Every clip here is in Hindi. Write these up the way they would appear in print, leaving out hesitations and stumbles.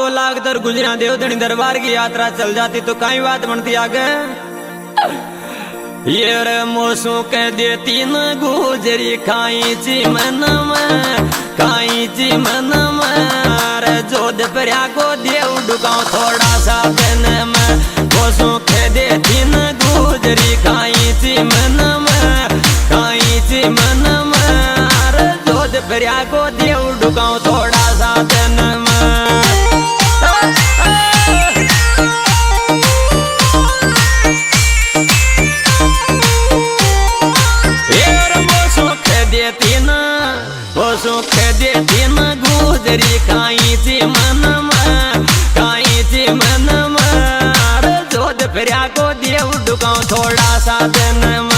लाख दर गुजरिया देवधनी दरबार की यात्रा चल जाती तो कई बात बनती आगे। ये रे मोसू के देती न गुजरी खाई ची मन में, खाई ची मन में रे जोधपुरिया को देव डुकाओ थोड़ा सा दिन में। मोसू के देती न गुजरी खाई ची मन में, खाई ची मन में रे जोधपुरिया को देव डुकाओ थोड़ा सा दिन में। सुख देती न गुजरी काई ची मन में, काई ची मन में जोधपुरिया को देव डुकाओ थोड़ा सा दिन में।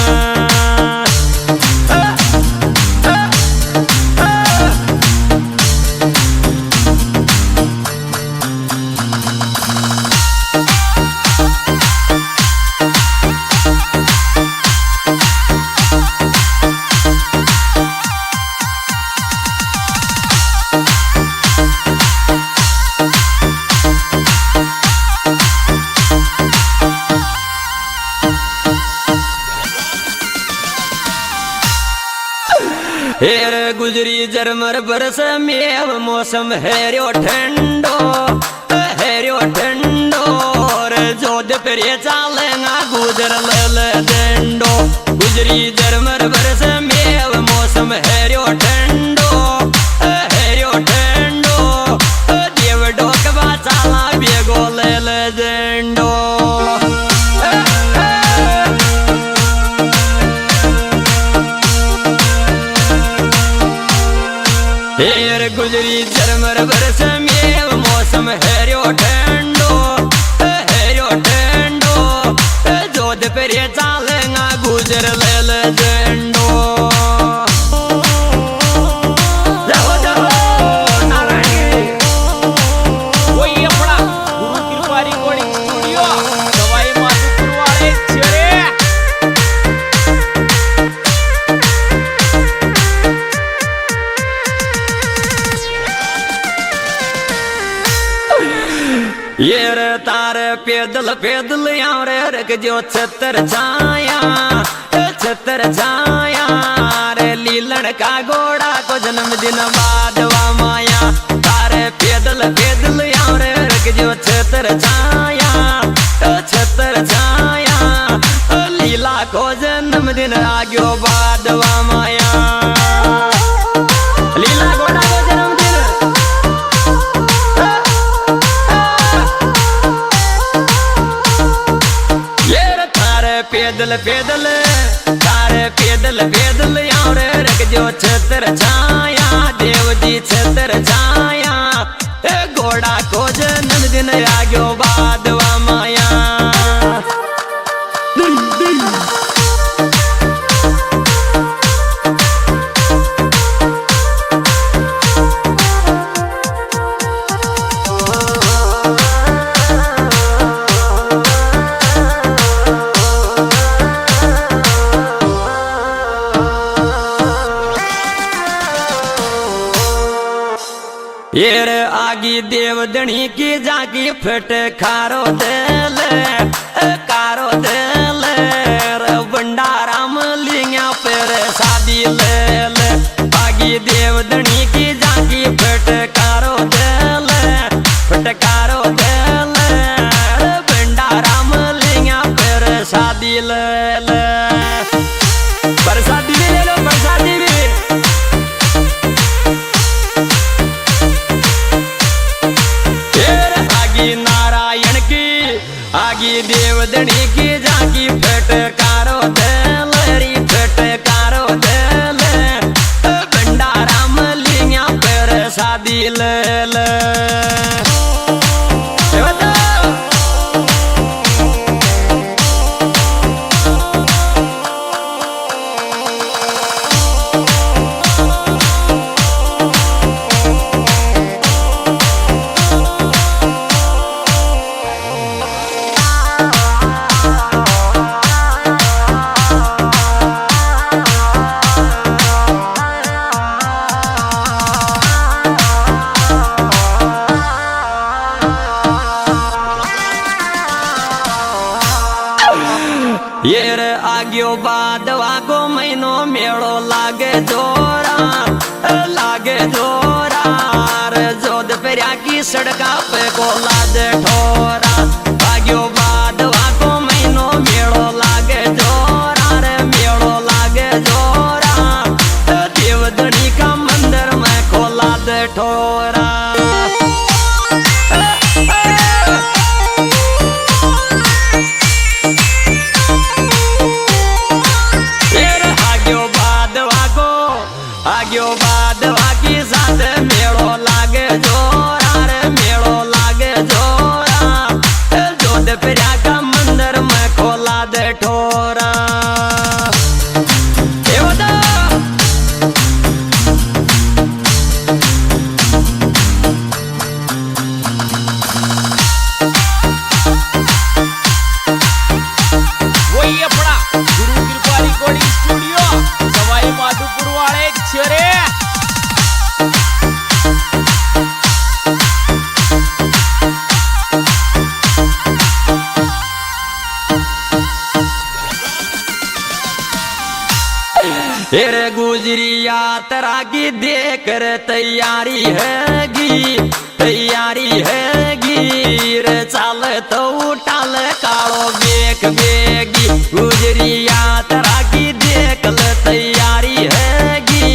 हेर गुजरी जरमर बरस में मौसम हेरो ठंडो, हेरो ठंडो रे जोधपुरिया चालेगा गुजर ले डंडो। गुजरी जरमर बरस में मौसम हेरो ठंडो, हेरो ठंडो देव डोकवा चाला बेगो ले डंडो। हेर गुजरी जरमर बरस में मौसम हेरो ठंडो, हेरो ठंडो जोधपुरिया चालेगा गुजर ले डंडो। ये रे तारे पैदल पैदल यहाँ रे रख जो छतर छाया, छतर छाया रे लीलन का घोड़ा को जन्मदिन बाद वा माया। तारे पैदल पैदल यहाँ रे रख जो छतर छाया, छतर छाया लीला को जन्मदिन आग्यो बाद वा माया। लीला घोड़ा को जन्मदिन पैदल पैदल तारे पैदल पैदल यहाँ रे रख जो छतर छाया, देव जी छतर छाया घोड़ा को जन्मदिन आग्यो बाद वा माया। ये रे आगी देवधनी की जागी फट खारो दिल, कारो दिल भंडाराम लिया पर शादी ले। आगी देवधनी की जागी फट कारो दिल, फट कारो दिल भंडाराम लिया पर शादी ले। प्रसादी भी ले लो, प्रसादी भी। नारायण की आगी देवधनी की जागी फट कारो दिल री, फट कारो दिल भंडाराम लिया पर शादी ले। ये रे आग्यो बाद वागो महीनो मेड़ो लागे जोरा लागे जोरा रे जोध पेरिया की सड़का पे को लादे ठोरा आग्यो बाद वागो महीनो मेड़ो लागे जोरा रे मेड़ो लागे जोरा देवधनी का मंदिर में खोला दे ठोरा आग्यो बाद वाकी साथ मेड़ो लागे जोरा रे मेड़ो लागे जोरा जोध पेरिया का मंदिर में खोला दे ठोरा वही अपना गुरु कृपा रिकॉर्डिंग स्टूडियो सवाई माधोपुर वाले छरे तेरे गुजरी यात्रा की देख रे तैयारी हैगी रे चाल तो उठाल कालो बेक बेगी गुजरी यात्रा की देख ले तैयारी हैगी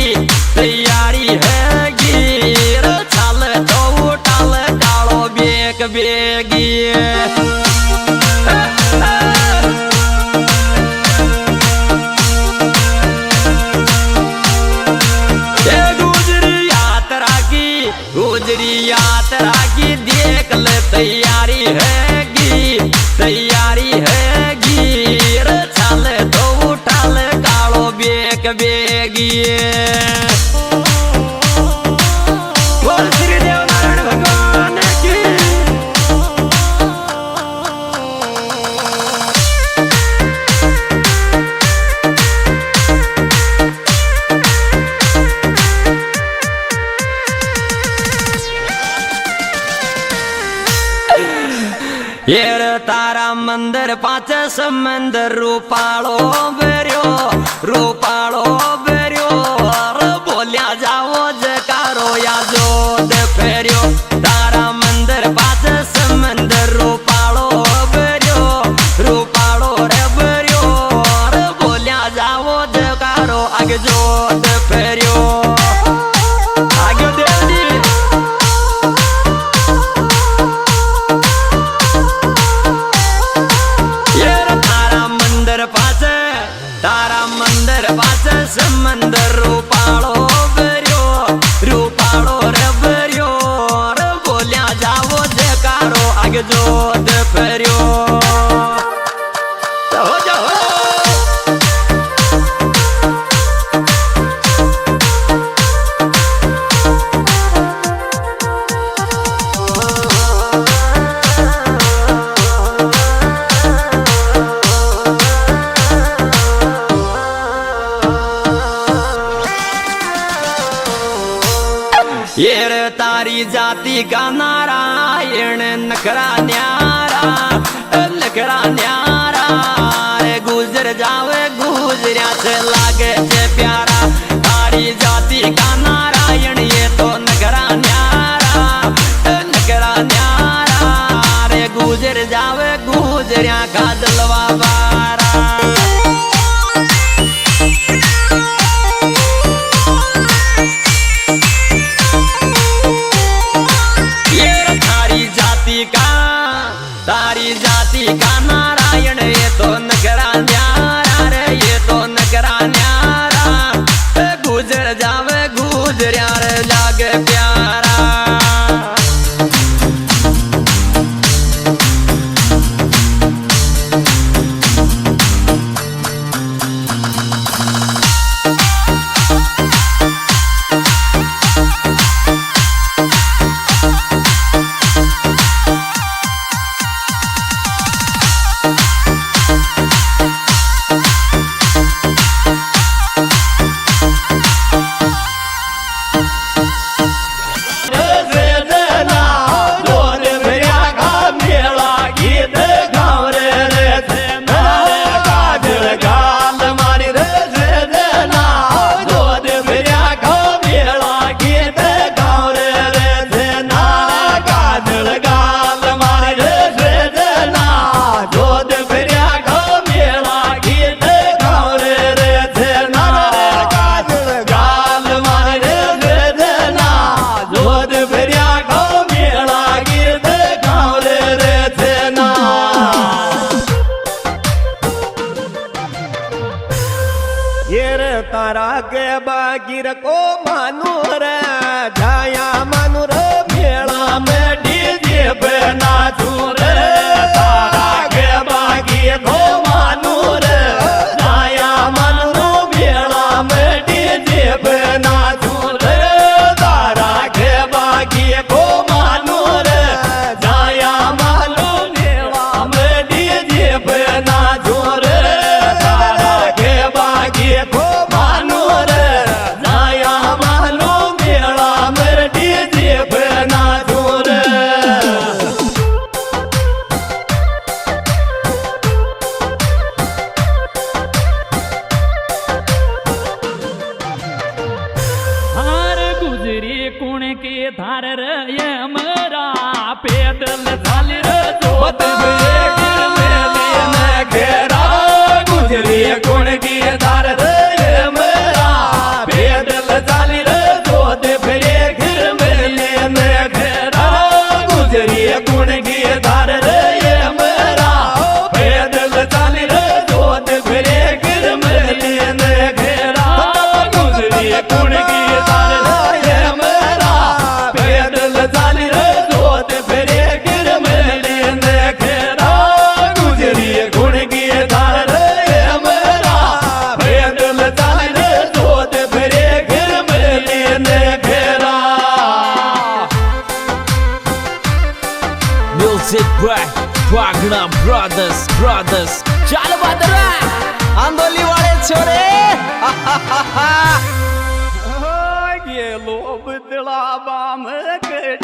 रे चाल तो उठाल कालो बेक बेगी गुजरी यात्रा की देख ले तैयारी हैगी रे चाल तो उठाल कालो बेक बेगी बोल श्री देव नारायण भगवान की येर तारा मंदिर पाच समंदर रूपालो बेरियो बोलिया जाओ जकारो या जोध फेरियो तारा मंदिर पाच समंदर रूपालो रे बेरियो बोलिया जाओ जकारो आगे जोध फेरियो आगे देवी तारा मंदिर पाच समंदर रूपालो रे बेरियो रे बोलिया जाओ जकारो आगे जोध फेरियो ये रे तारी जाति का नारायण नखरा न्यारा रे गुजर जावे गुजरिया से लागे जे प्यारा तारी जाति का नारायण ये तो नखरा न्यारा रे गुजर जावे गुजरिया का दिलवा बारा तारी जाति का नारायण ये तो नगरा न्यारा रे ये तो नगरा न्यारा गुजर जावे गुजरिया रे लागे प्यारा तारा के बागिर को मानू रे जाया मानू रे मेला में डीजे पे नाचू रे तारा के बागिर को मानू रे जाया मानू मेला में डीजे पे नाचू रे तारा के बागिर को मानू रे जाया मानू मेला में डीजे पे नाचू रे तारा के बागिर को मानू रे जाया मानू मेला में डीजे पे नाचू रे हार गुजरी कुण के धार रे मरा पैदल चाल रे जोत गुजरी गुण की धार रे मेरा पैदल चाली रे जोत फिरे घर मेले में घेरा गुजरी गुण की धार रे मेरा पैदल चाली रे जोत फिरे घर मेले में घेरा गुजरी गुण की धार रे मेरा पैदल चाली रे जोत फिरे घर मेले में घेरा गुजरी गुण की धार रे मेरा पैदल चाली रे जोत फिरे घर मेले में घेरा Music by Wagner Brothers. ચાલ બાદરા આંદોલી વાળે છોરે ये लोभ दिला बाम कट